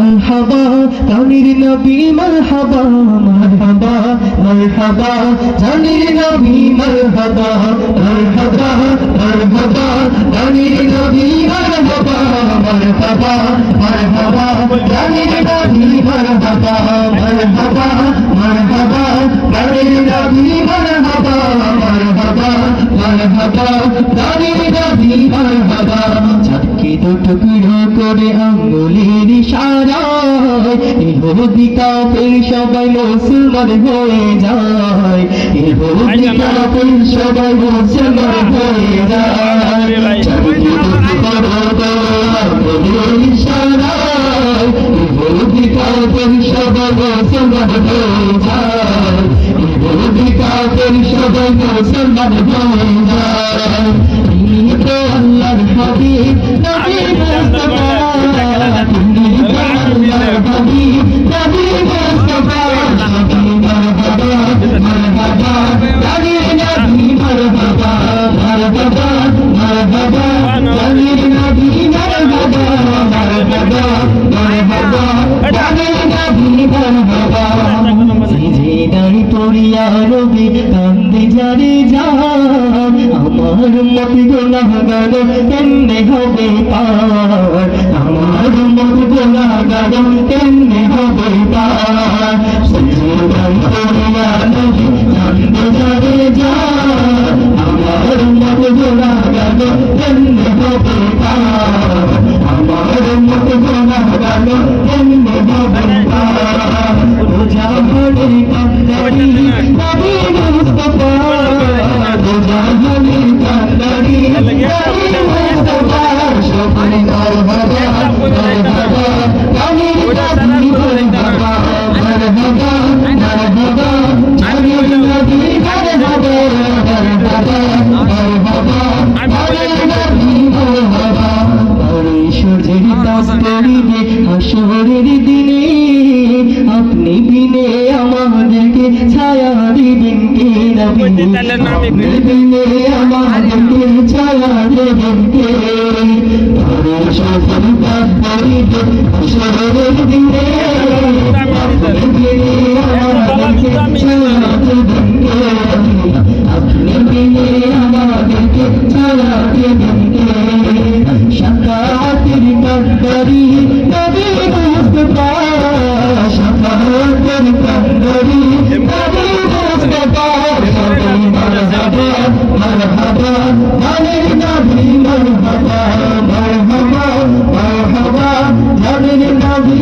মারহাবা জানির নবী মারহাবা মারহাবা মারহাবা জানির নবী মারহাবা মারহাবা মারহাবা জানির নবী মারহাবা মারহাবা মারহাবা জানির নবী মারহাবা মারহাবা মারহাবা জানির নবী মারহাবা মারহাবা মারহাবা জানির নবী মারহাবা চারটি টুকরো করে আঙ্গুলের ইশারায় ইহুদি কাফের সবাই মুসলমান হয়ে যায় ইহুদি কাফের সবাই মুসলমান হয়ে যায় চারটি টুকরো করে আঙ্গুলের ইশারায় ইহুদি কাফের সবাই মুসলমান হয়ে যায় ইহুদি কাফের সবাই মুসলমান হয়ে যায় আল্লাহর হাবিব নবী মুস্তাফা তুমি তো আল্লাহর হাবিব নবী মুস্তাফা মারহাবা মারহাবা জানির নবী মারহাবা মারহাবা মারহাবা জানির নবী মারহাবা মারহাবা মারহাবা জানির নবী মারহাবা সিজদায় পড়িয়া রবি কান্দে জারি জান আমার মত গুনাহগার কেমনে হবে পার আমার মত গুনাহগার কেমনে হবে পার সিজদায় পড়িয়া রবি কান্দে জারি জান আমার মত গুনাহগার কেমনে হবে পার আমার মত গুনাহগার কেমনে হবে পার রোজা ভরে কান্দারি নবী মুস্তাফা রোজা ভরে কান্দারি নবী মুস্তাফা সবাই মারহাবা মারহাবা জানির নবী মারহাবা মারহাবা মারহাবা জানির নবী মারহাবা মারহাবা মারহাবা জানির নবী মারহাবা আর সূর্যের তাপ পড়িবে হাসরের দিনে আপনি বিনে আমাদেরকে ছায়া দিবেন কে নবী আপনি বিনে আমাদেরকে ছায়া দিবেন কে সূর্যের তাপ পড়িবে হাসরের দিনে আপনি বিনে আমাদেরকে ছায়া দিবেন কে আপনি বিনে আমাদেরকে ছায়া দিবেন কে শাফাআতের কান্দারি নবী মুস্তাফা শাফাআতের কান্দারি নবী মুস্তাফা সবাই মারহাবা মারহাবা জানির নবী মারহাবা মারহাবা মারহাবা জানির নবী